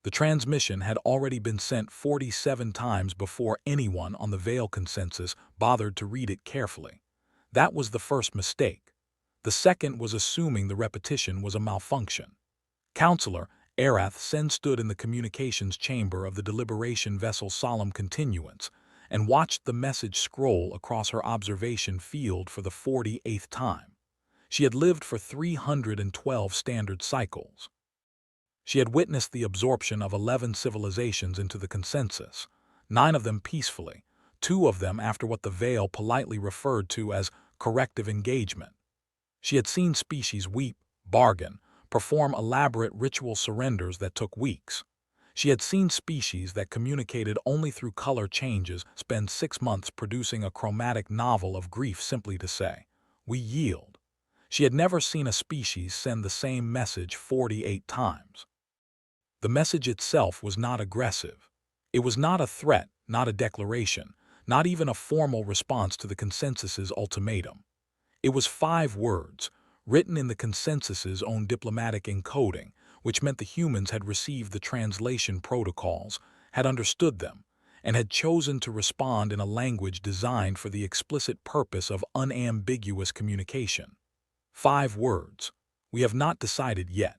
The transmission had already been sent 47 times before anyone on the Veil consensus bothered to read it carefully. That was the first mistake. The second was assuming the repetition was a malfunction. Counselor Arath Sen stood in the communications chamber of the deliberation vessel's solemn continuance and watched the message scroll across her observation field for the 48th time. She had lived for 312 standard cycles. She had witnessed the absorption of 11 civilizations into the consensus, 9 of them peacefully, 2 of them after what the Veil politely referred to as corrective engagement. She had seen species weep, bargain, perform elaborate ritual surrenders that took weeks. She had seen species that communicated only through color changes spend 6 months producing a chromatic novel of grief simply to say, "We yield." She had never seen a species send the same message 48 times. The message itself was not aggressive. It was not a threat, not a declaration, not even a formal response to the consensus's ultimatum. It was 5 words, written in the consensus's own diplomatic encoding, which meant the humans had received the translation protocols, had understood them, and had chosen to respond in a language designed for the explicit purpose of unambiguous communication. 5 words. We have not decided yet.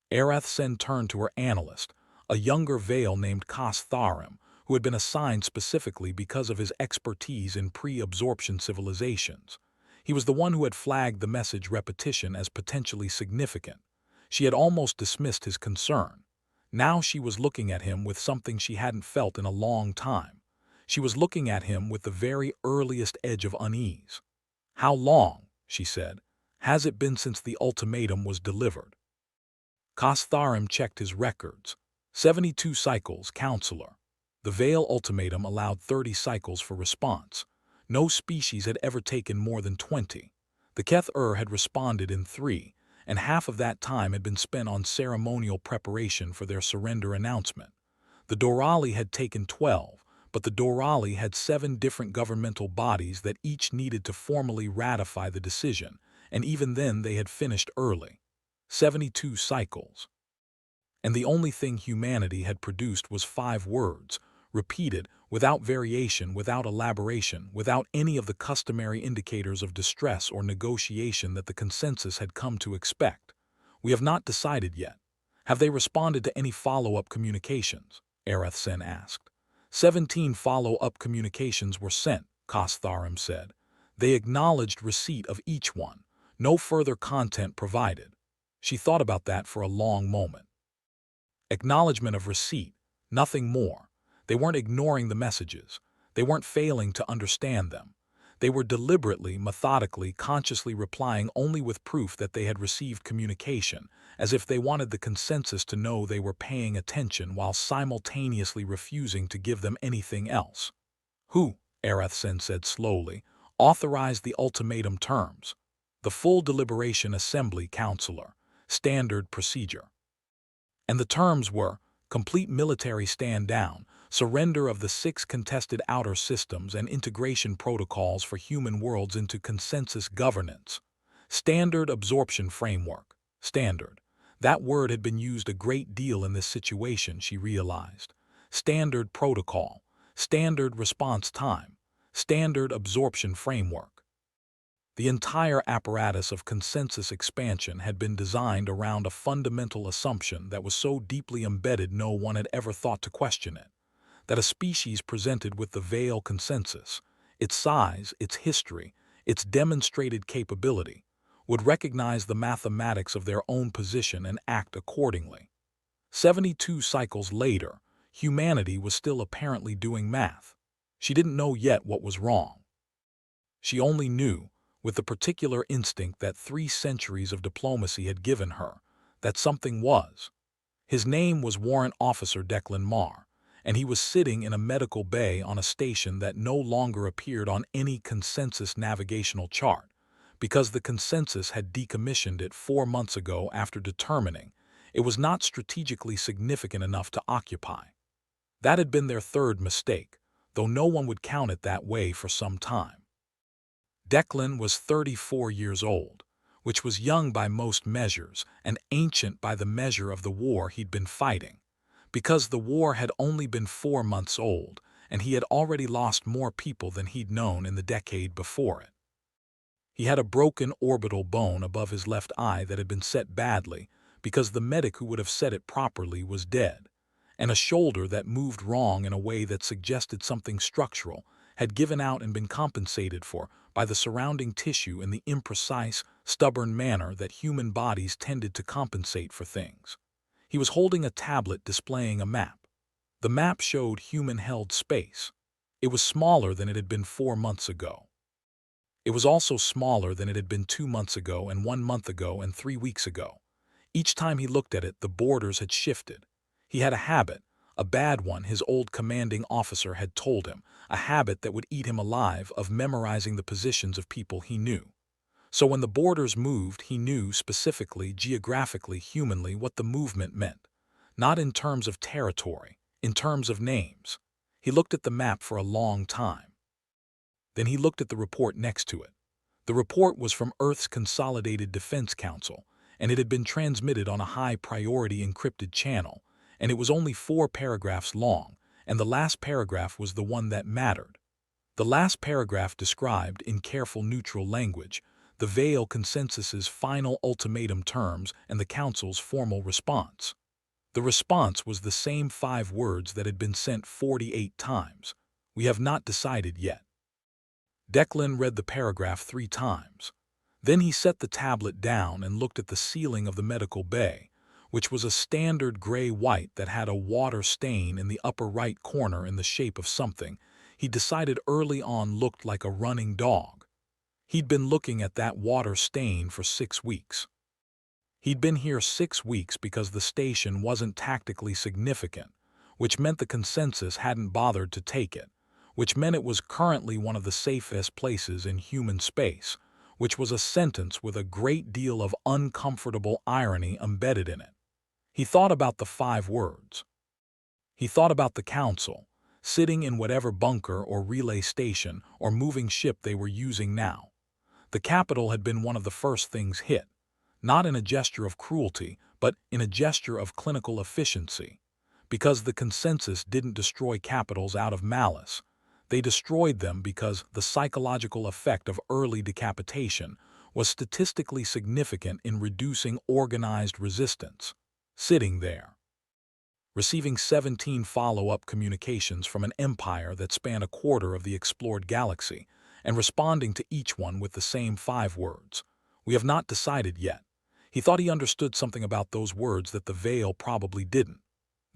Arath Sen turned to her analyst, a younger Veil named Kas Tharim, who had been assigned specifically because of his expertise in pre-absorption civilizations. He was the one who had flagged the message repetition as potentially significant. She had almost dismissed his concern. Now she was looking at him with something she hadn't felt in a long time. She was looking at him with the very earliest edge of unease. "How long," she said, "has it been since the ultimatum was delivered?" Kas Tharim checked his records. 72 cycles, Counselor. The Veil ultimatum allowed 30 cycles for response. No species had ever taken more than 20. The Keth-Ur had responded in 3, and half of that time had been spent on ceremonial preparation for their surrender announcement. The Dorali had taken 12, but the Dorali had 7 different governmental bodies that each needed to formally ratify the decision, and even then they had finished early. 72 cycles. And the only thing humanity had produced was 5 words, repeated, without variation, without elaboration, without any of the customary indicators of distress or negotiation that the consensus had come to expect. "We have not decided yet. Have they responded to any follow-up communications?" Arath Sen asked. 17 follow-up communications were sent, Kas Tharim said. They acknowledged receipt of each one. No further content provided. She thought about that for a long moment. Acknowledgement of receipt, nothing more. They weren't ignoring the messages. They weren't failing to understand them. They were deliberately, methodically, consciously replying only with proof that they had received communication, as if they wanted the consensus to know they were paying attention while simultaneously refusing to give them anything else. "Who," Arath Sen said slowly, "authorized the ultimatum terms?" "The full deliberation assembly, Counselor. Standard procedure." And the terms were complete military stand-down, surrender of the 6 contested outer systems and integration protocols for human worlds into consensus governance. Standard absorption framework. Standard. That word had been used a great deal in this situation, she realized. Standard protocol. Standard response time. Standard absorption framework. The entire apparatus of consensus expansion had been designed around a fundamental assumption that was so deeply embedded no one had ever thought to question it. That a species presented with the Veil consensus, its size, its history, its demonstrated capability, would recognize the mathematics of their own position and act accordingly. 72 cycles later, humanity was still apparently doing math. She didn't know yet what was wrong. She only knew, with the particular instinct that 3 centuries of diplomacy had given her, that something was. His name was Warrant Officer Declan Marr, and he was sitting in a medical bay on a station that no longer appeared on any consensus navigational chart, because the consensus had decommissioned it 4 months ago after determining it was not strategically significant enough to occupy. That had been their 3rd mistake, though no one would count it that way for some time. Declan was 34 years old, which was young by most measures and ancient by the measure of the war he'd been fighting. Because the war had only been 4 months old, and he had already lost more people than he'd known in the decade before it. He had a broken orbital bone above his left eye that had been set badly because the medic who would have set it properly was dead, and a shoulder that moved wrong in a way that suggested something structural had given out and been compensated for by the surrounding tissue in the imprecise, stubborn manner that human bodies tended to compensate for things. He was holding a tablet displaying a map. The map showed human-held space. It was smaller than it had been 4 months ago. It was also smaller than it had been 2 months ago and 1 month ago and 3 weeks ago. Each time he looked at it, the borders had shifted. He had a habit, a bad one his old commanding officer had told him, a habit that would eat him alive, of memorizing the positions of people he knew. So when the borders moved, he knew specifically, geographically, humanly what the movement meant. Not in terms of territory, in terms of names. He looked at the map for a long time. Then he looked at the report next to it. The report was from Earth's Consolidated Defense Council, and it had been transmitted on a high-priority encrypted channel, and it was only 4 paragraphs long, and the last paragraph was the one that mattered. The last paragraph described, in careful neutral language, the Veil Consensus's final ultimatum terms and the Council's formal response. The response was the same 5 words that had been sent 48 times. We have not decided yet. Declan read the paragraph 3 times. Then he set the tablet down and looked at the ceiling of the medical bay, which was a standard gray-white that had a water stain in the upper right corner in the shape of something he decided early on looked like a running dog. He'd been looking at that water stain for 6 weeks. He'd been here 6 weeks because the station wasn't tactically significant, which meant the consensus hadn't bothered to take it, which meant it was currently one of the safest places in human space, which was a sentence with a great deal of uncomfortable irony embedded in it. He thought about the 5 words. He thought about the Council, sitting in whatever bunker or relay station or moving ship they were using now. The capital had been one of the first things hit, not in a gesture of cruelty, but in a gesture of clinical efficiency. Because the consensus didn't destroy capitals out of malice. They destroyed them because the psychological effect of early decapitation was statistically significant in reducing organized resistance. Sitting there, receiving 17 follow-up communications from an empire that spanned a quarter of the explored galaxy, and responding to each one with the same 5 words. We have not decided yet. He thought he understood something about those words that the Veil probably didn't.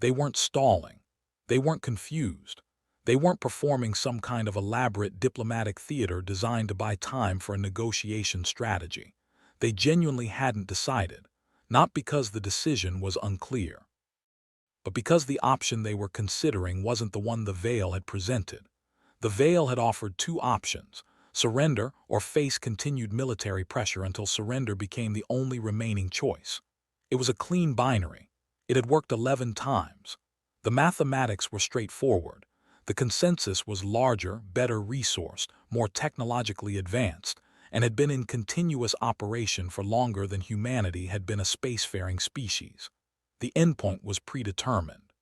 They weren't stalling. They weren't confused. They weren't performing some kind of elaborate diplomatic theater designed to buy time for a negotiation strategy. They genuinely hadn't decided, not because the decision was unclear, but because the option they were considering wasn't the one the Veil had presented. The Veil had offered 2 options: surrender or face continued military pressure until surrender became the only remaining choice. It was a clean binary. It had worked 11 times. The mathematics were straightforward. The consensus was larger, better resourced, more technologically advanced, and had been in continuous operation for longer than humanity had been a spacefaring species. The endpoint was predetermined.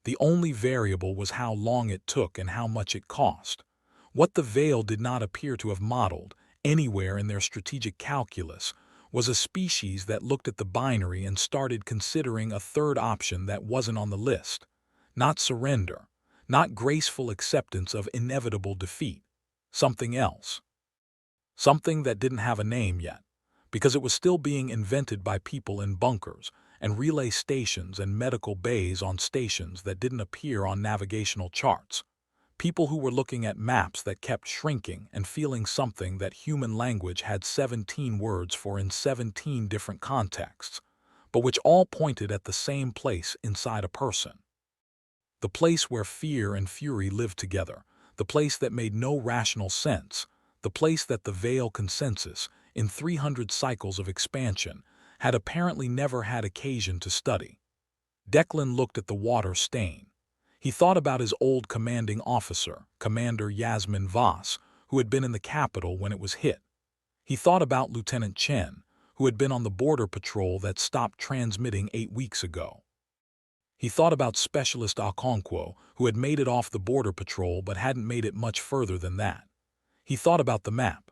The only variable was how long it took and how much it cost. What the Veil did not appear to have modeled, anywhere in their strategic calculus, was a species that looked at the binary and started considering a third option that wasn't on the list. Not surrender, not graceful acceptance of inevitable defeat. Something else. Something that didn't have a name yet, because it was still being invented by people in bunkers and relay stations and medical bays on stations that didn't appear on navigational charts. People who were looking at maps that kept shrinking and feeling something that human language had 17 words for in 17 different contexts, but which all pointed at the same place inside a person. The place where fear and fury lived together, the place that made no rational sense, the place that the Veil consensus, in 300 cycles of expansion, had apparently never had occasion to study. Declan looked at the water stain. He thought about his old commanding officer, Commander Yasmin Voss, who had been in the capital when it was hit. He thought about Lieutenant Chen, who had been on the border patrol that stopped transmitting 8 weeks ago. He thought about Specialist Okonkwo, who had made it off the border patrol but hadn't made it much further than that. He thought about the map.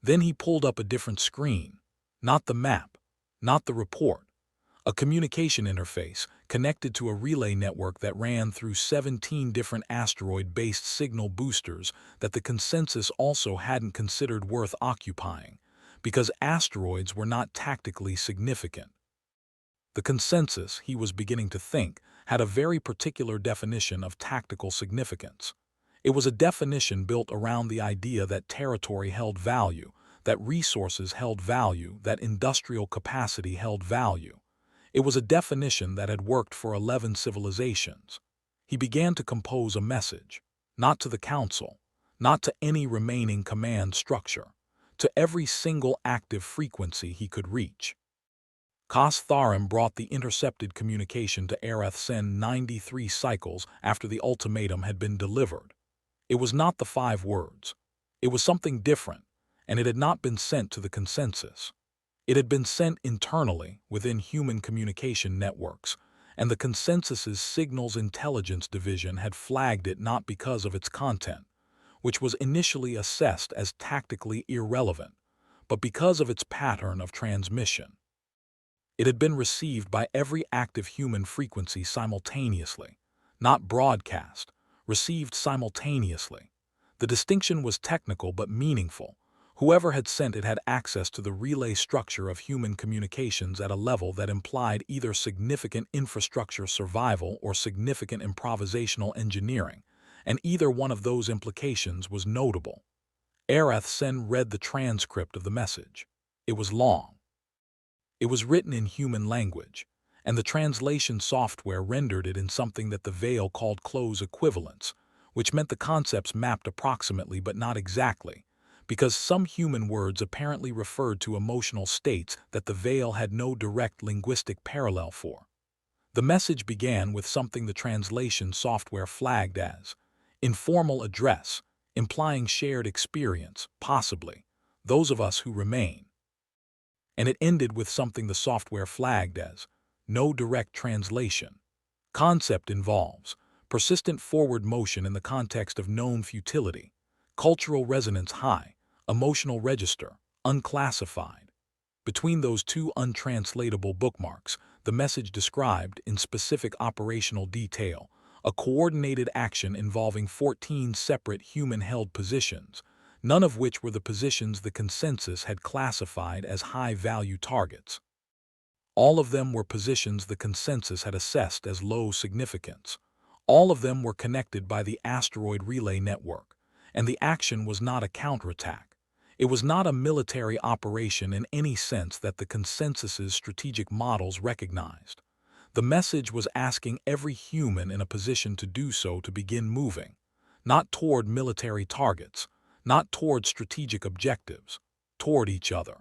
Then he pulled up a different screen. Not the map, not the report. A communication interface connected to a relay network that ran through 17 different asteroid-based signal boosters that the consensus also hadn't considered worth occupying, because asteroids were not tactically significant. The consensus, he was beginning to think, had a very particular definition of tactical significance. It was a definition built around the idea that territory held value, that resources held value, that industrial capacity held value. It was a definition that had worked for 11 civilizations. He began to compose a message, not to the Council, not to any remaining command structure, to every single active frequency he could reach. Kas Tharim brought the intercepted communication to Areth Sen 93 cycles after the ultimatum had been delivered. It was not the 5 words. It was something different, and it had not been sent to the consensus. It had been sent internally within human communication networks, and the consensus's Signals Intelligence Division had flagged it not because of its content, which was initially assessed as tactically irrelevant, but because of its pattern of transmission. It had been received by every active human frequency simultaneously, not broadcast, received simultaneously. The distinction was technical but meaningful. Whoever had sent it had access to the relay structure of human communications at a level that implied either significant infrastructure survival or significant improvisational engineering, and either one of those implications was notable. Areth Sen read the transcript of the message. It was long. It was written in human language, and the translation software rendered it in something that the Veil called close equivalence, which meant the concepts mapped approximately but not exactly, because some human words apparently referred to emotional states that the Veil had no direct linguistic parallel for. The message began with something the translation software flagged as informal address, implying shared experience, possibly, those of us who remain. And it ended with something the software flagged as no direct translation. Concept involves persistent forward motion in the context of known futility, cultural resonance high, emotional register, unclassified. Between those two untranslatable bookmarks, the message described, in specific operational detail, a coordinated action involving 14 separate human-held positions, none of which were the positions the consensus had classified as high-value targets. All of them were positions the consensus had assessed as low significance. All of them were connected by the asteroid relay network, and the action was not a counterattack. It was not a military operation in any sense that the consensus's strategic models recognized. The message was asking every human in a position to do so to begin moving, not toward military targets, not toward strategic objectives, toward each other.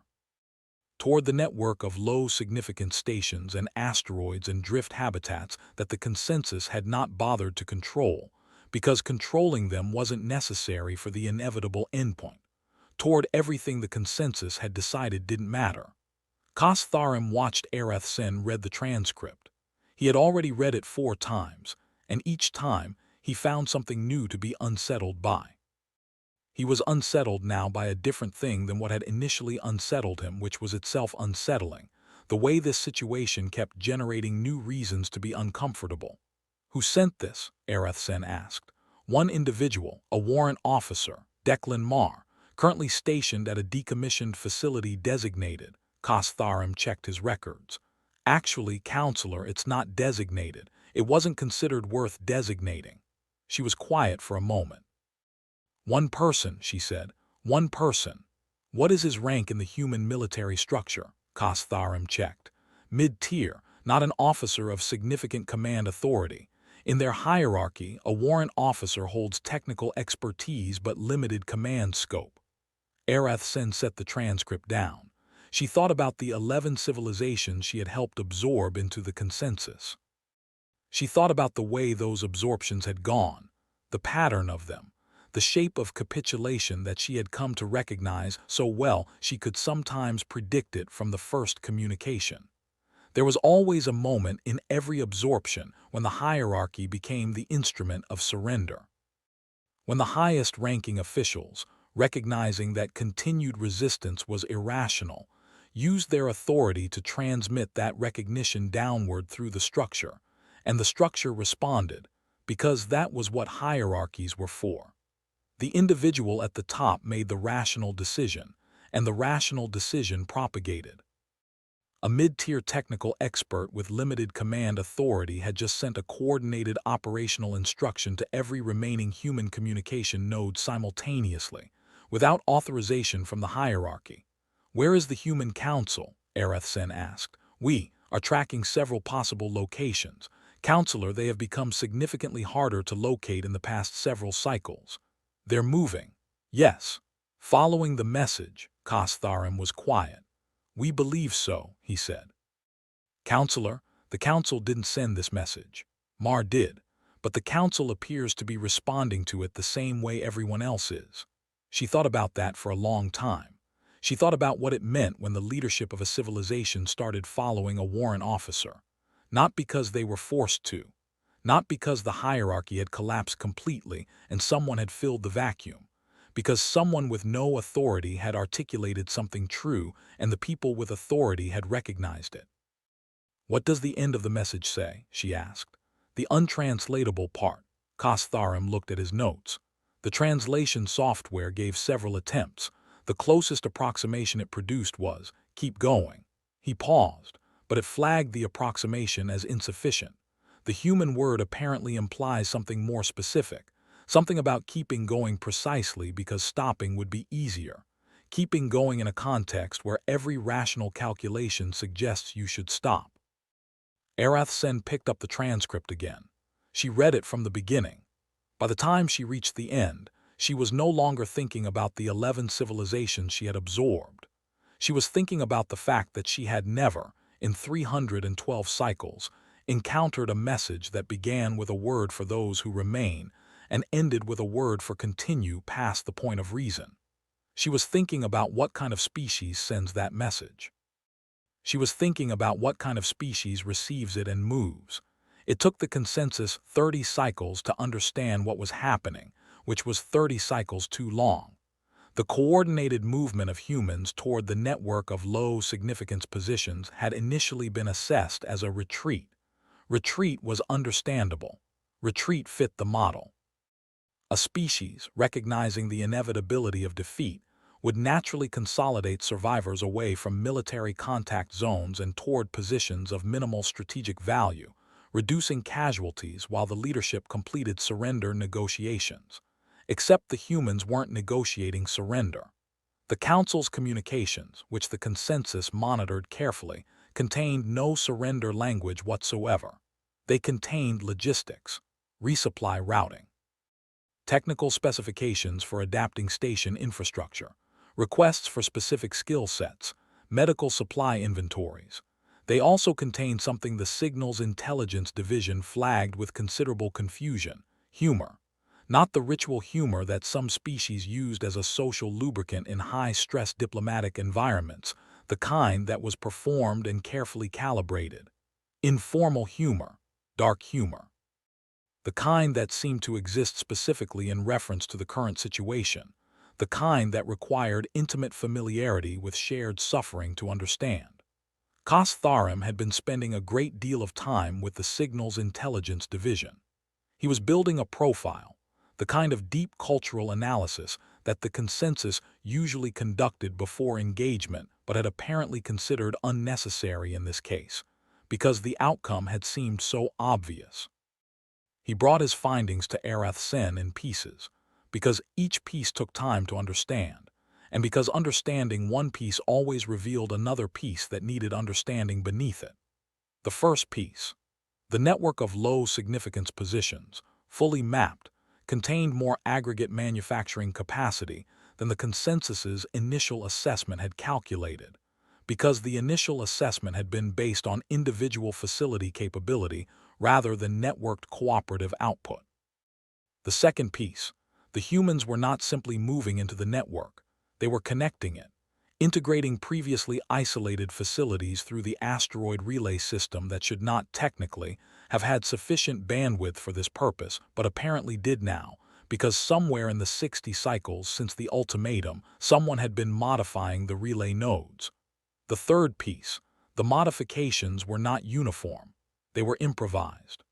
Toward the network of low-significant stations and asteroids and drift habitats that the consensus had not bothered to control, because controlling them wasn't necessary for the inevitable endpoint. Toward everything the consensus had decided didn't matter. Kas Tharim watched Areth Sen read the transcript. He had already read it 4 times, and each time he found something new to be unsettled by. He was unsettled now by a different thing than what had initially unsettled him, which was itself unsettling, the way this situation kept generating new reasons to be uncomfortable. Who sent this? Areth Sen asked. One individual, a warrant officer, Declan Marr, currently stationed at a decommissioned facility designated. Kas Tharim checked his records. Actually, counselor, it's not designated. It wasn't considered worth designating. She was quiet for a moment. One person, she said. One person. What is his rank in the human military structure? Kas Tharim checked. Mid-tier, not an officer of significant command authority. In their hierarchy, a warrant officer holds technical expertise but limited command scope. Areth Sen set the transcript down. She thought about the 11 civilizations she had helped absorb into the consensus. She thought about the way those absorptions had gone, the pattern of them, the shape of capitulation that she had come to recognize so well she could sometimes predict it from the first communication. There was always a moment in every absorption when the hierarchy became the instrument of surrender. When the highest-ranking officials, recognizing that continued resistance was irrational, used their authority to transmit that recognition downward through the structure, and the structure responded, because that was what hierarchies were for. The individual at the top made the rational decision, and the rational decision propagated. A mid-tier technical expert with limited command authority had just sent a coordinated operational instruction to every remaining human communication node simultaneously, without authorization from the hierarchy. "Where is the Human Council?" Arath-Sen asked. "We are tracking several possible locations. Counselor, they have become significantly harder to locate in the past several cycles. They're moving." "Yes." Following the message, Kastharim was quiet. "We believe so," he said. "Counselor, the Council didn't send this message. Mar did, but the Council appears to be responding to it the same way everyone else is." She thought about that for a long time. She thought about what it meant when the leadership of a civilization started following a warrant officer. Not because they were forced to. Not because the hierarchy had collapsed completely and someone had filled the vacuum. Because someone with no authority had articulated something true and the people with authority had recognized it. "What does the end of the message say?" she asked. "The untranslatable part." Kastharim looked at his notes. The translation software gave several attempts. The closest approximation it produced was, "Keep going." He paused, but it flagged the approximation as insufficient. The human word apparently implies something more specific. Something about keeping going precisely because stopping would be easier. Keeping going in a context where every rational calculation suggests you should stop. Arath-Sen picked up the transcript again. She read it from the beginning. By the time she reached the end, she was no longer thinking about the 11 civilizations she had absorbed. She was thinking about the fact that she had never, in 312 cycles, encountered a message that began with a word for those who remain and ended with a word for continue past the point of reason. She was thinking about what kind of species sends that message. She was thinking about what kind of species receives it and moves. It took the consensus 30 cycles to understand what was happening, which was 30 cycles too long. The coordinated movement of humans toward the network of low-significance positions had initially been assessed as a retreat. Retreat was understandable. Retreat fit the model. A species, recognizing the inevitability of defeat, would naturally consolidate survivors away from military contact zones and toward positions of minimal strategic value, reducing casualties while the leadership completed surrender negotiations. Except the humans weren't negotiating surrender. The Council's communications, which the consensus monitored carefully, contained no surrender language whatsoever. They contained logistics, resupply routing, technical specifications for adapting station infrastructure, requests for specific skill sets, medical supply inventories. They also contained something the Signals Intelligence Division flagged with considerable confusion: humor. Not the ritual humor that some species used as a social lubricant in high-stress diplomatic environments, the kind that was performed and carefully calibrated. Informal humor, dark humor. The kind that seemed to exist specifically in reference to the current situation, the kind that required intimate familiarity with shared suffering to understand. Kastharim had been spending a great deal of time with the Signals Intelligence Division. He was building a profile, the kind of deep cultural analysis that the consensus usually conducted before engagement but had apparently considered unnecessary in this case, because the outcome had seemed so obvious. He brought his findings to Arath-Sen in pieces, because each piece took time to understand, and because understanding one piece always revealed another piece that needed understanding beneath it. The first piece, the network of low-significance positions, fully mapped, contained more aggregate manufacturing capacity than the consensus's initial assessment had calculated, because the initial assessment had been based on individual facility capability rather than networked cooperative output. The second piece, the humans were not simply moving into the network, they were connecting it, integrating previously isolated facilities through the asteroid relay system that should not technically have had sufficient bandwidth for this purpose, but apparently did now, because somewhere in the 60 cycles since the ultimatum, someone had been modifying the relay nodes. The third piece, the modifications were not uniform. They were improvised.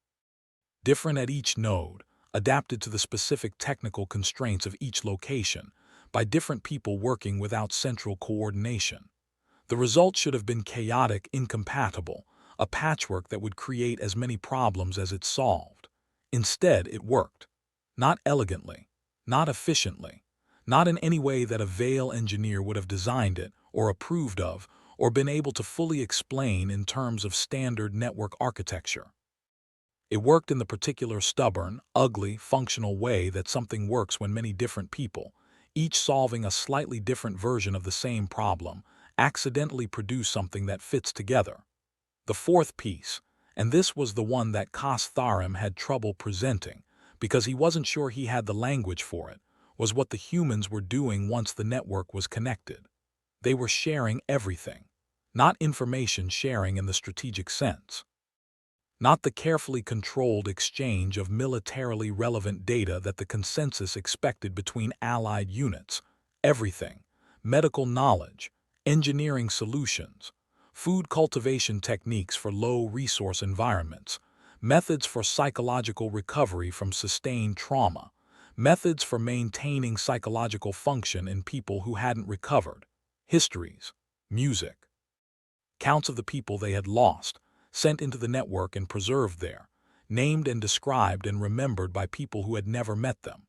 Different at each node, adapted to the specific technical constraints of each location, by different people working without central coordination. The result should have been chaotic, incompatible, a patchwork that would create as many problems as it solved. Instead, it worked. Not elegantly, not efficiently, not in any way that a Veil engineer would have designed it, or approved of, or been able to fully explain in terms of standard network architecture. It worked in the particular stubborn, ugly, functional way that something works when many different people, each solving a slightly different version of the same problem, accidentally produce something that fits together. The fourth piece, and this was the one that Kastharim had trouble presenting, because he wasn't sure he had the language for it, was what the humans were doing once the network was connected. They were sharing everything, not information sharing in the strategic sense. Not the carefully controlled exchange of militarily relevant data that the consensus expected between allied units, everything, medical knowledge, engineering solutions, food cultivation techniques for low-resource environments, methods for psychological recovery from sustained trauma, methods for maintaining psychological function in people who hadn't recovered, histories, music, counts of the people they had lost, sent into the network and preserved there, named and described and remembered by people who had never met them.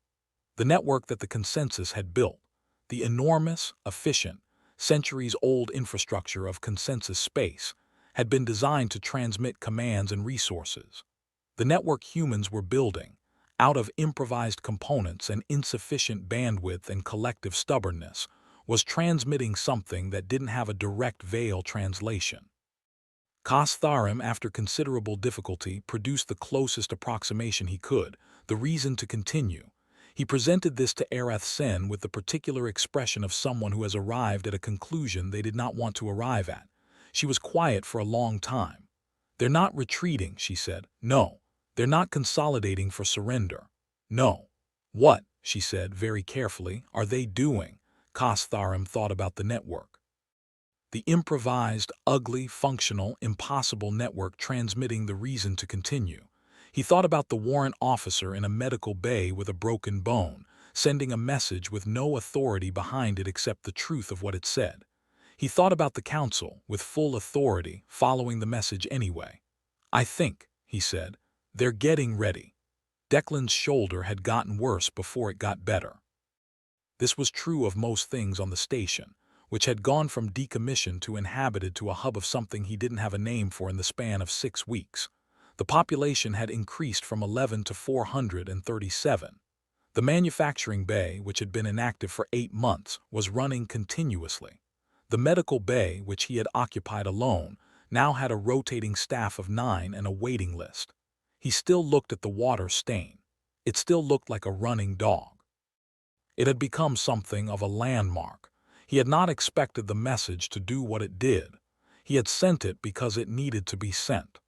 The network that the consensus had built, the enormous, efficient, centuries-old infrastructure of consensus space, had been designed to transmit commands and resources. The network humans were building, out of improvised components and insufficient bandwidth and collective stubbornness, was transmitting something that didn't have a direct Veil translation. Kastharim, after considerable difficulty, produced the closest approximation he could, the reason to continue. He presented this to Arath Sen with the particular expression of someone who has arrived at a conclusion they did not want to arrive at. She was quiet for a long time. "They're not retreating," she said. "No. They're not consolidating for surrender. No." "What," she said very carefully, "are they doing?" Kastharim thought about the network. The improvised, ugly, functional, impossible network transmitting the reason to continue. He thought about the warrant officer in a medical bay with a broken bone, sending a message with no authority behind it except the truth of what it said. He thought about the council, with full authority, following the message anyway. "I think," he said, "they're getting ready." Declan's shoulder had gotten worse before it got better. This was true of most things on the station, which had gone from decommissioned to inhabited to a hub of something he didn't have a name for in the span of 6 weeks. The population had increased from 11 to 437. The manufacturing bay, which had been inactive for 8 months, was running continuously. The medical bay, which he had occupied alone, now had a rotating staff of 9 and a waiting list. He still looked at the water stain. It still looked like a running dog. It had become something of a landmark. He had not expected the message to do what it did. He had sent it because it needed to be sent.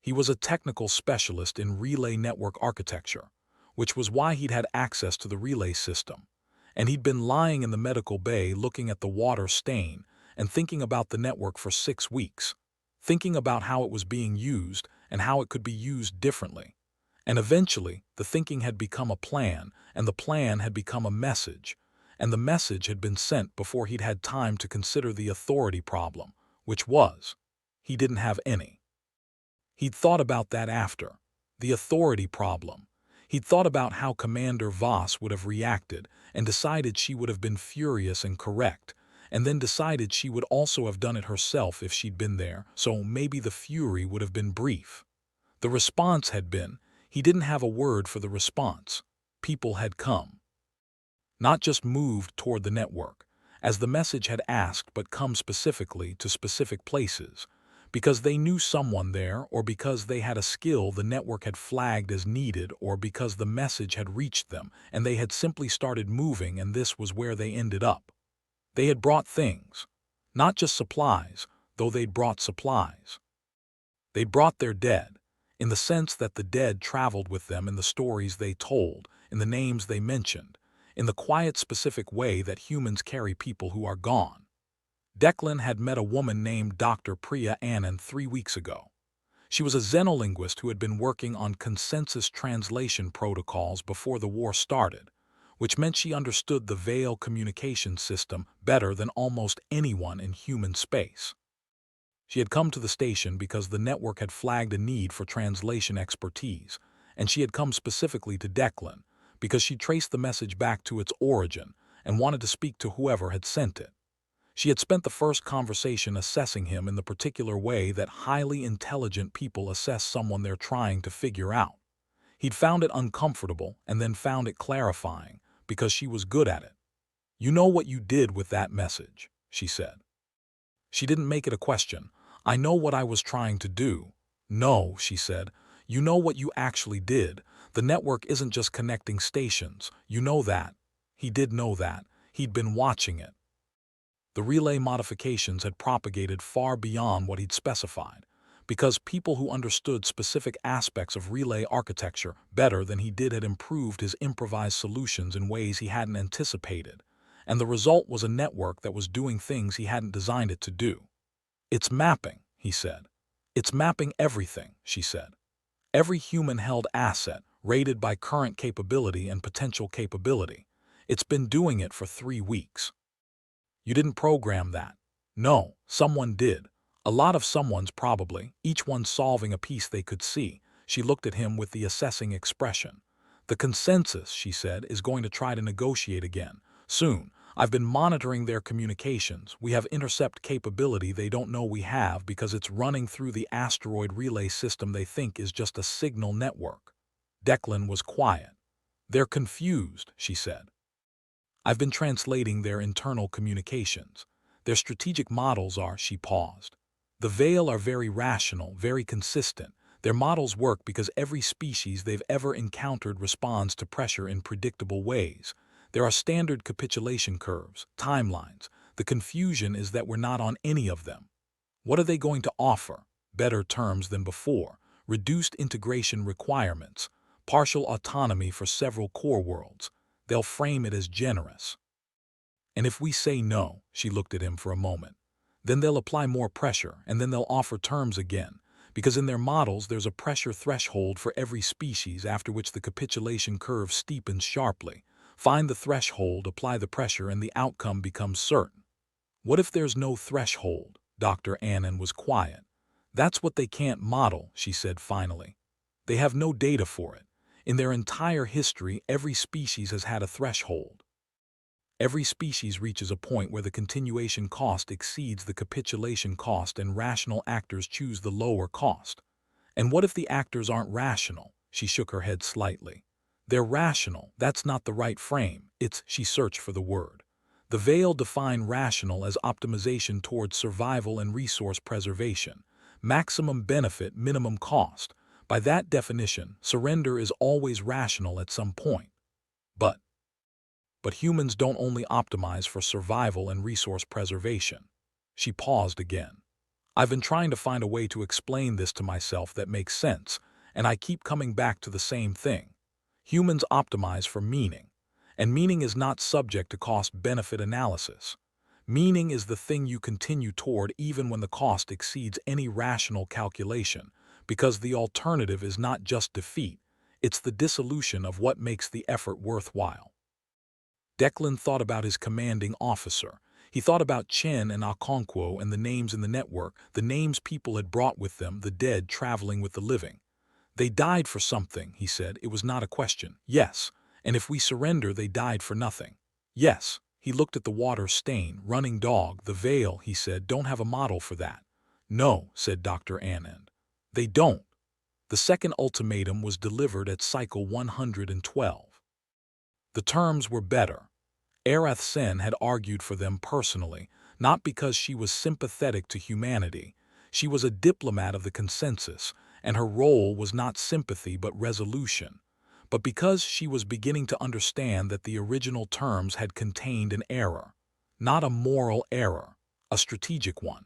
He was a technical specialist in relay network architecture, which was why he'd had access to the relay system, and he'd been lying in the medical bay looking at the water stain and thinking about the network for 6 weeks, thinking about how it was being used and how it could be used differently. And eventually, the thinking had become a plan, and the plan had become a message, and the message had been sent before he'd had time to consider the authority problem, which was, he didn't have any. He'd thought about that after. The authority problem. He'd thought about how Commander Voss would have reacted and decided she would have been furious and correct, and then decided she would also have done it herself if she'd been there, so maybe the fury would have been brief. The response had been, he didn't have a word for the response. People had come. Not just moved toward the network, as the message had asked, but come specifically to specific places, because they knew someone there, or because they had a skill the network had flagged as needed, or because the message had reached them and they had simply started moving, and this was where they ended up. They had brought things. Not just supplies, though they'd brought supplies. They brought their dead, in the sense that the dead traveled with them in the stories they told, in the names they mentioned, in the quiet specific way that humans carry people who are gone. Declan had met a woman named Dr. Priya Anand 3 weeks ago. She was a xenolinguist who had been working on consensus translation protocols before the war started, which meant she understood the Veil communication system better than almost anyone in human space. She had come to the station because the network had flagged a need for translation expertise, and she had come specifically to Declan because she traced the message back to its origin and wanted to speak to whoever had sent it. She had spent the first conversation assessing him in the particular way that highly intelligent people assess someone they're trying to figure out. He'd found it uncomfortable and then found it clarifying because she was good at it. "You know what you did with that message," she said. She didn't make it a question. "I know what I was trying to do." "No," she said. "You know what you actually did. The network isn't just connecting stations. You know that." He did know that. He'd been watching it. The relay modifications had propagated far beyond what he'd specified, because people who understood specific aspects of relay architecture better than he did had improved his improvised solutions in ways he hadn't anticipated, and the result was a network that was doing things he hadn't designed it to do. "It's mapping," he said. "It's mapping everything," she said. "Every human-held asset, rated by current capability and potential capability. It's been doing it for 3 weeks. You didn't program that." "No, someone did. A lot of someones probably, each one solving a piece they could see." She looked at him with the assessing expression. "The consensus," she said, "is going to try to negotiate again. Soon. I've been monitoring their communications. We have intercept capability they don't know we have because it's running through the asteroid relay system they think is just a signal network." Declan was quiet. "They're confused," she said. "I've been translating their internal communications. Their strategic models are," she paused. "The Veil are very rational, very consistent. Their models work because every species they've ever encountered responds to pressure in predictable ways. There are standard capitulation curves, timelines. The confusion is that we're not on any of them. What are they going to offer? Better terms than before, reduced integration requirements, partial autonomy for several core worlds. They'll frame it as generous. And if we say no," she looked at him for a moment, "then they'll apply more pressure, and then they'll offer terms again, because in their models there's a pressure threshold for every species after which the capitulation curve steepens sharply. Find the threshold, apply the pressure, and the outcome becomes certain." "What if there's no threshold?" Dr. Annan was quiet. "That's what they can't model," she said finally. "They have no data for it. In their entire history, every species has had a threshold. Every species reaches a point where the continuation cost exceeds the capitulation cost and rational actors choose the lower cost. And what if the actors aren't rational?" She shook her head slightly. "They're rational. That's not the right frame. It's," she searched for the word. "The Veil define rational as optimization towards survival and resource preservation. Maximum benefit, minimum cost. By that definition, surrender is always rational at some point. But humans don't only optimize for survival and resource preservation." She paused again. "I've been trying to find a way to explain this to myself that makes sense, and I keep coming back to the same thing. Humans optimize for meaning, and meaning is not subject to cost-benefit analysis. Meaning is the thing you continue toward even when the cost exceeds any rational calculation, because the alternative is not just defeat, it's the dissolution of what makes the effort worthwhile." Declan thought about his commanding officer. He thought about Chen and Okonkwo and the names in the network, the names people had brought with them, the dead traveling with the living. "They died for something," he said. "It was not a question." "Yes, and if we surrender, they died for nothing." "Yes." He looked at the water stain, running dog. "The Veil," he said, "don't have a model for that." "No," said Dr. Anand. "They don't." The second ultimatum was delivered at cycle 112. The terms were better. Arath Sen had argued for them personally, not because she was sympathetic to humanity. She was a diplomat of the consensus, and her role was not sympathy but resolution. But because she was beginning to understand that the original terms had contained an error. not a moral error, a strategic one.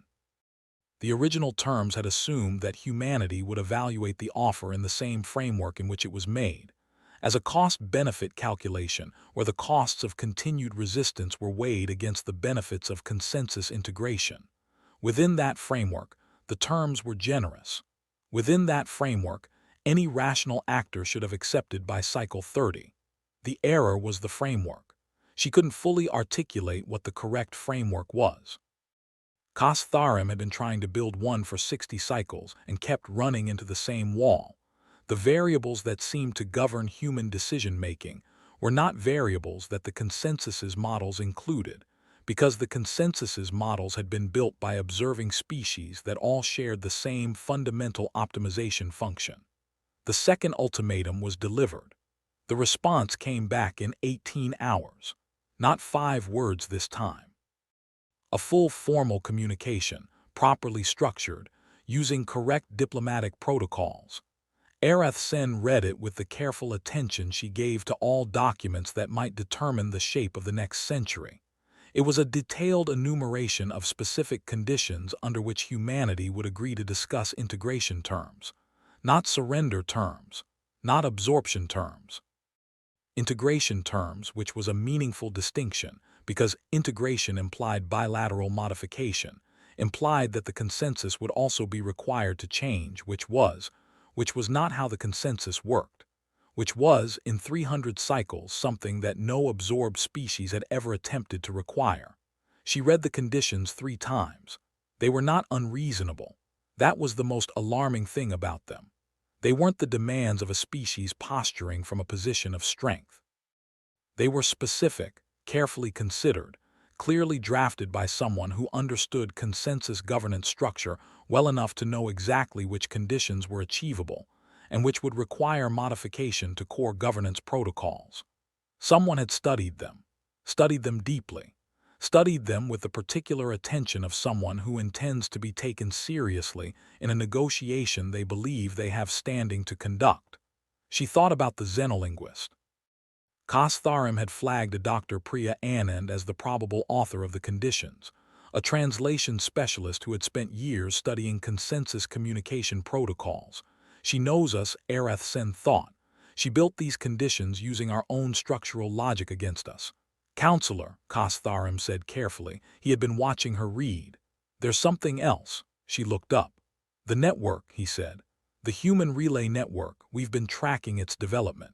The original terms had assumed that humanity would evaluate the offer in the same framework in which it was made, as a cost-benefit calculation where the costs of continued resistance were weighed against the benefits of consensus integration. Within that framework, the terms were generous. Within that framework, any rational actor should have accepted by cycle 30. The error was the framework. She couldn't fully articulate what the correct framework was. Kastharim had been trying to build one for 60 cycles and kept running into the same wall. The variables that seemed to govern human decision-making were not variables that the consensus's models included, because the consensus's models had been built by observing species that all shared the same fundamental optimization function. The second ultimatum was delivered. The response came back in 18 hours, not 5 words this time. A full formal communication, properly structured, using correct diplomatic protocols. Arath Sen read it with the careful attention she gave to all documents that might determine the shape of the next century. It was a detailed enumeration of specific conditions under which humanity would agree to discuss integration terms, not surrender terms, not absorption terms. Integration terms, which was a meaningful distinction, because integration implied bilateral modification, implied that the consensus would also be required to change, which was not how the consensus worked, which was, in 300 cycles, something that no absorbed species had ever attempted to require. She read the conditions 3 times. They were not unreasonable. That was the most alarming thing about them. They weren't the demands of a species posturing from a position of strength. They were specific, carefully considered, clearly drafted by someone who understood consensus governance structure well enough to know exactly which conditions were achievable and which would require modification to core governance protocols. Someone had studied them deeply, studied them with the particular attention of someone who intends to be taken seriously in a negotiation they believe they have standing to conduct. She thought about the xenolinguist. Kastharim had flagged a Dr. Priya Anand as the probable author of the conditions, a translation specialist who had spent years studying consensus communication protocols. She knows us, Arath Sen thought. She built these conditions using our own structural logic against us. Counselor, Kastharim said carefully. He had been watching her read. There's something else. She looked up. The network, he said. The human relay network. We've been tracking its development.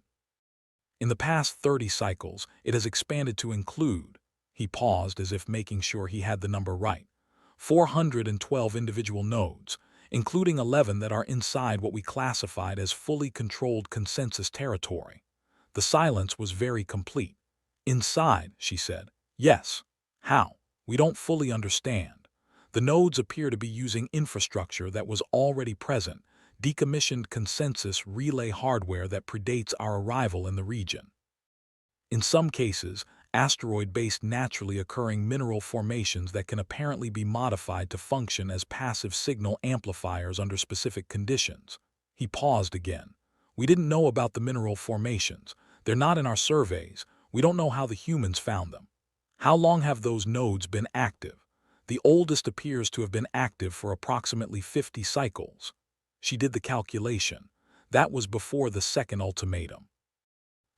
In the past 30 cycles, it has expanded to include, he paused as if making sure he had the number right, 412 individual nodes, including 11 that are inside what we classified as fully controlled consensus territory. The silence was very complete. Inside, she said. Yes. How? We don't fully understand. The nodes appear to be using infrastructure that was already present, decommissioned consensus relay hardware that predates our arrival in the region. In some cases, asteroid-based naturally occurring mineral formations that can apparently be modified to function as passive signal amplifiers under specific conditions. He paused again. We didn't know about the mineral formations. They're not in our surveys. We don't know how the humans found them. How long have those nodes been active? The oldest appears to have been active for approximately 50 cycles. She did the calculation. That was before the second ultimatum.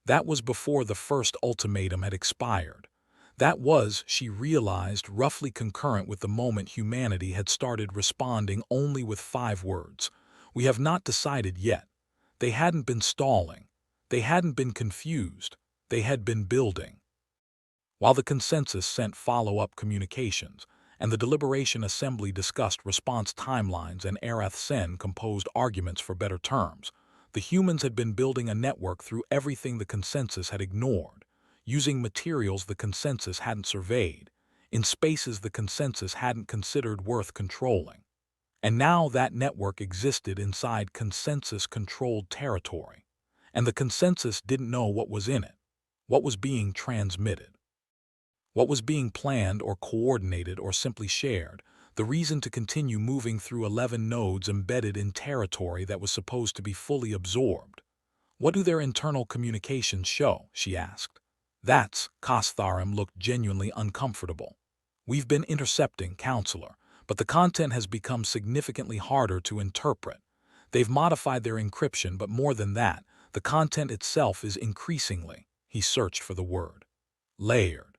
That was before the first ultimatum had expired. That was, she realized, roughly concurrent with the moment humanity had started responding only with 5 words. We have not decided yet. They hadn't been stalling. They hadn't been confused. They had been building. While the consensus sent follow-up communications, and the Deliberation Assembly discussed response timelines and Arath Sen composed arguments for better terms, the humans had been building a network through everything the consensus had ignored, using materials the consensus hadn't surveyed, in spaces the consensus hadn't considered worth controlling. And now that network existed inside consensus-controlled territory, and the consensus didn't know what was in it, what was being transmitted. What was being planned or coordinated or simply shared, the reason to continue moving through 11 nodes embedded in territory that was supposed to be fully absorbed. What do their internal communications show? She asked. Kastharim looked genuinely uncomfortable. We've been intercepting, Counselor, but the content has become significantly harder to interpret. They've modified their encryption, but more than that, the content itself is increasingly, he searched for the word, layered.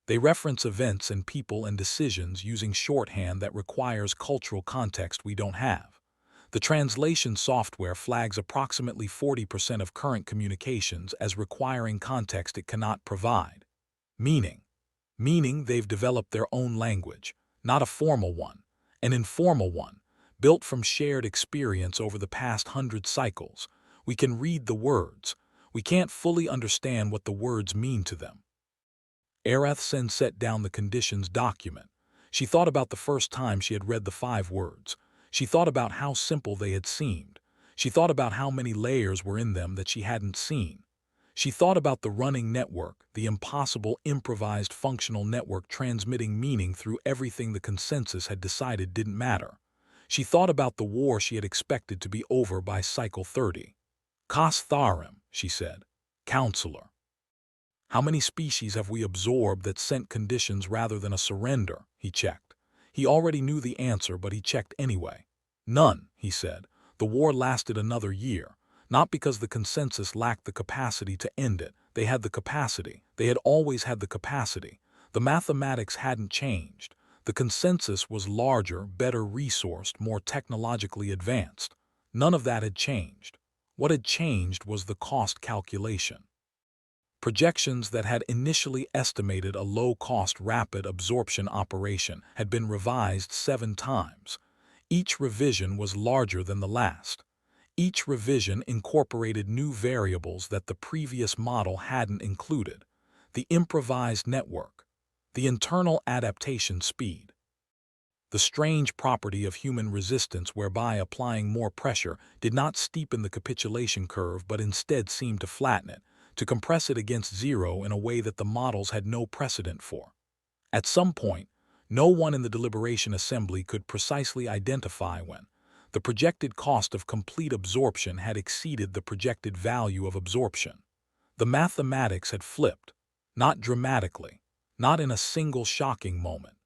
They reference events and people and decisions using shorthand that requires cultural context we don't have. The translation software flags approximately 40% of current communications as requiring context it cannot provide. Meaning they've developed their own language, not a formal one, an informal one, built from shared experience over the past 100 cycles. We can read the words. We can't fully understand what the words mean to them. Arath Sen set down the conditions document. She thought about the first time she had read the 5 words. She thought about how simple they had seemed. She thought about how many layers were in them that she hadn't seen. She thought about the running network, the impossible improvised functional network transmitting meaning through everything the consensus had decided didn't matter. She thought about the war she had expected to be over by cycle 30. Kas Tharim, she said. Counselor. How many species have we absorbed that sent conditions rather than a surrender? He checked. He already knew the answer, but he checked anyway. None, he said. The war lasted another year. Not because the consensus lacked the capacity to end it. They had the capacity. They had always had the capacity. The mathematics hadn't changed. The consensus was larger, better resourced, more technologically advanced. None of that had changed. What had changed was the cost calculation. Projections that had initially estimated a low-cost rapid absorption operation had been revised 7 times. Each revision was larger than the last. Each revision incorporated new variables that the previous model hadn't included: the improvised network, the internal adaptation speed, the strange property of human resistance whereby applying more pressure did not steepen the capitulation curve but instead seemed to flatten it, to compress it against zero in a way that the models had no precedent for. At some point, no one in the deliberation assembly could precisely identify when the projected cost of complete absorption had exceeded the projected value of absorption. The mathematics had flipped, not dramatically, not in a single shocking moment.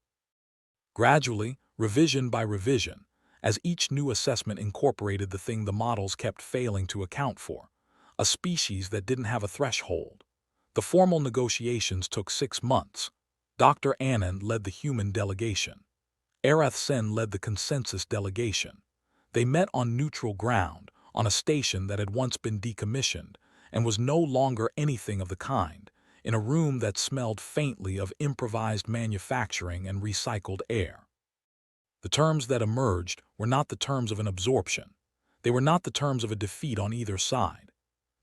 Gradually, revision by revision, as each new assessment incorporated the thing the models kept failing to account for, a species that didn't have a threshold. The formal negotiations took 6 months. Dr. Anand led the human delegation. Arath Sen led the consensus delegation. They met on neutral ground, on a station that had once been decommissioned and was no longer anything of the kind, in a room that smelled faintly of improvised manufacturing and recycled air. The terms that emerged were not the terms of an absorption. They were not the terms of a defeat on either side.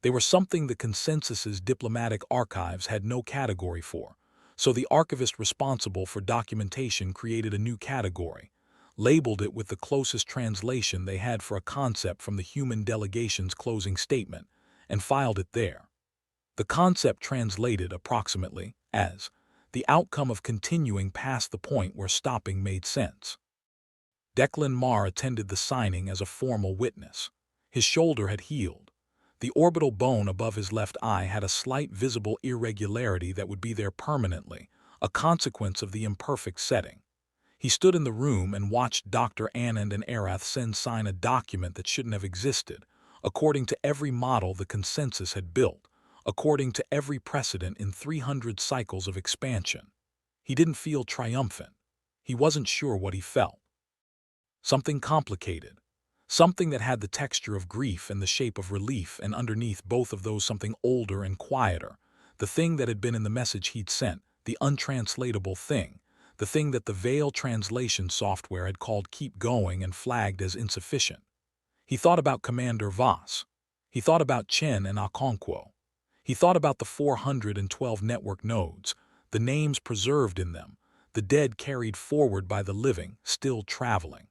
They were something the consensus's diplomatic archives had no category for, so the archivist responsible for documentation created a new category, labeled it with the closest translation they had for a concept from the human delegation's closing statement, and filed it there. The concept translated approximately as the outcome of continuing past the point where stopping made sense. Declan Marr attended the signing as a formal witness. His shoulder had healed. The orbital bone above his left eye had a slight visible irregularity that would be there permanently, a consequence of the imperfect setting. He stood in the room and watched Dr. Anand and Arath Sen sign a document that shouldn't have existed, according to every model the consensus had built, according to every precedent in 300 cycles of expansion. He didn't feel triumphant. He wasn't sure what he felt. Something complicated. Something that had the texture of grief and the shape of relief, and underneath both of those something older and quieter, the thing that had been in the message he'd sent, the untranslatable thing, the thing that the Veil translation software had called Keep Going and flagged as insufficient. He thought about Commander Voss. He thought about Chen and Okonkwo. He thought about the 412 network nodes, the names preserved in them, the dead carried forward by the living, still traveling.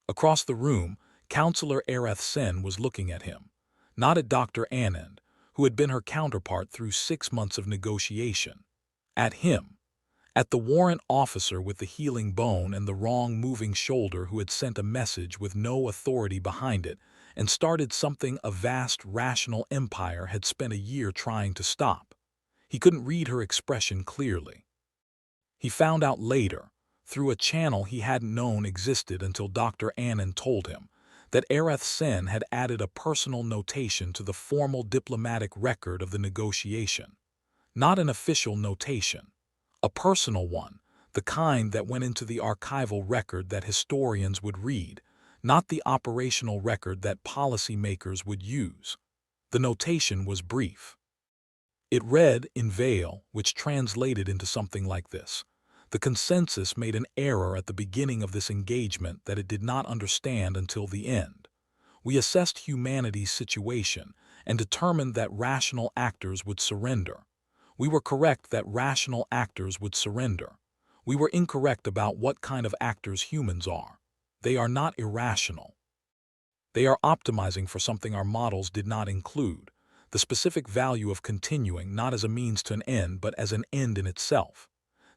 Across the room, Counselor Arath Sen was looking at him, not at Dr. Anand, who had been her counterpart through 6 months of negotiation. At him. At the warrant officer with the healing bone and the wrong moving shoulder who had sent a message with no authority behind it and started something a vast rational empire had spent a year trying to stop. He couldn't read her expression clearly. He found out later, through a channel he hadn't known existed until Dr. Annan told him, that Areth Sen had added a personal notation to the formal diplomatic record of the negotiation. Not an official notation, a personal one, the kind that went into the archival record that historians would read, not the operational record that policymakers would use. The notation was brief. It read in Vale, which translated into something like this. The consensus made an error at the beginning of this engagement that it did not understand until the end. We assessed humanity's situation and determined that rational actors would surrender. We were correct that rational actors would surrender. We were incorrect about what kind of actors humans are. They are not irrational. They are optimizing for something our models did not include, the specific value of continuing not as a means to an end but as an end in itself.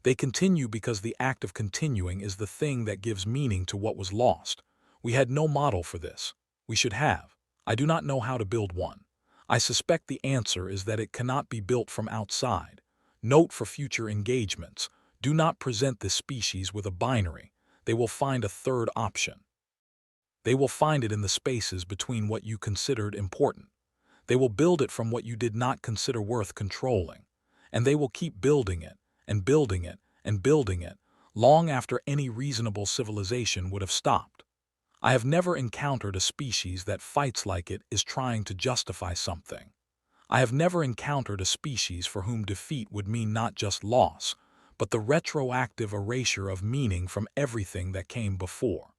They continue because the act of continuing is the thing that gives meaning to what was lost. We had no model for this. We should have. I do not know how to build one. I suspect the answer is that it cannot be built from outside. Note for future engagements, do not present this species with a binary. They will find a third option. They will find it in the spaces between what you considered important. They will build it from what you did not consider worth controlling. And they will keep building it, and building it, and building it, long after any reasonable civilization would have stopped. I have never encountered a species that fights like it is trying to justify something. I have never encountered a species for whom defeat would mean not just loss, but the retroactive erasure of meaning from everything that came before.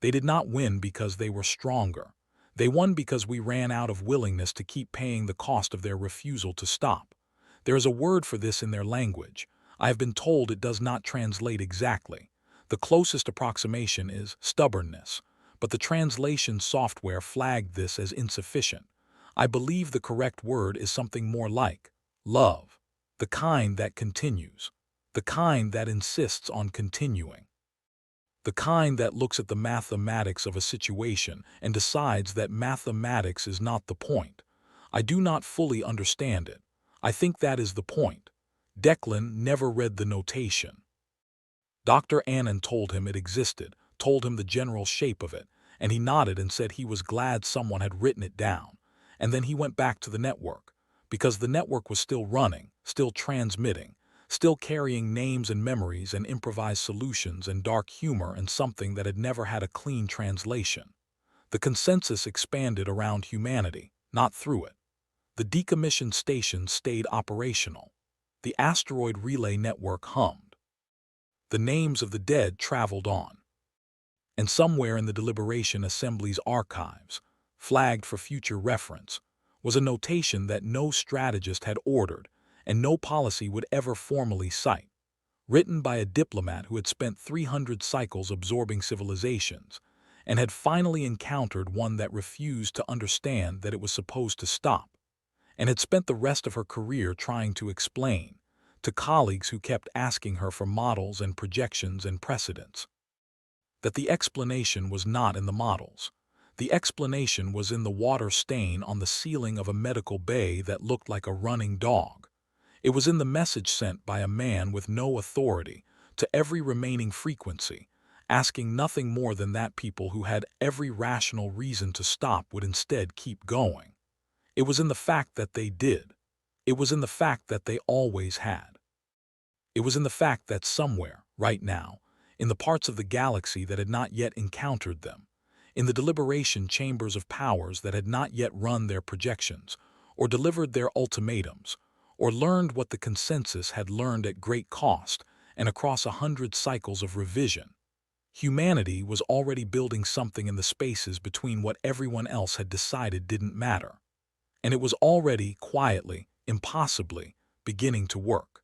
They did not win because they were stronger. They won because we ran out of willingness to keep paying the cost of their refusal to stop. There is a word for this in their language. I have been told it does not translate exactly. The closest approximation is stubbornness, but the translation software flagged this as insufficient. I believe the correct word is something more like love, the kind that continues, the kind that insists on continuing. The kind that looks at the mathematics of a situation and decides that mathematics is not the point. I do not fully understand it. I think that is the point. Declan never read the notation. Dr. Annan told him it existed, told him the general shape of it, and he nodded and said he was glad someone had written it down. And then he went back to the network, because the network was still running, still transmitting, still carrying names and memories and improvised solutions and dark humor and something that had never had a clean translation. The consensus expanded around humanity, not through it. The decommissioned station stayed operational. The asteroid relay network hummed. The names of the dead traveled on. And somewhere in the Deliberation Assembly's archives, flagged for future reference, was a notation that no strategist had ordered and no policy would ever formally cite, written by a diplomat who had spent 300 cycles absorbing civilizations and had finally encountered one that refused to understand that it was supposed to stop, and had spent the rest of her career trying to explain to colleagues who kept asking her for models and projections and precedents, that the explanation was not in the models. The explanation was in the water stain on the ceiling of a medical bay that looked like a running dog. It was in the message sent by a man with no authority to every remaining frequency, asking nothing more than that people who had every rational reason to stop would instead keep going. It was in the fact that they did. It was in the fact that they always had. It was in the fact that somewhere, right now, in the parts of the galaxy that had not yet encountered them, in the deliberation chambers of powers that had not yet run their projections, or delivered their ultimatums, or learned what the consensus had learned at great cost and across 100 cycles of revision, humanity was already building something in the spaces between what everyone else had decided didn't matter. And it was already, quietly, impossibly, beginning to work.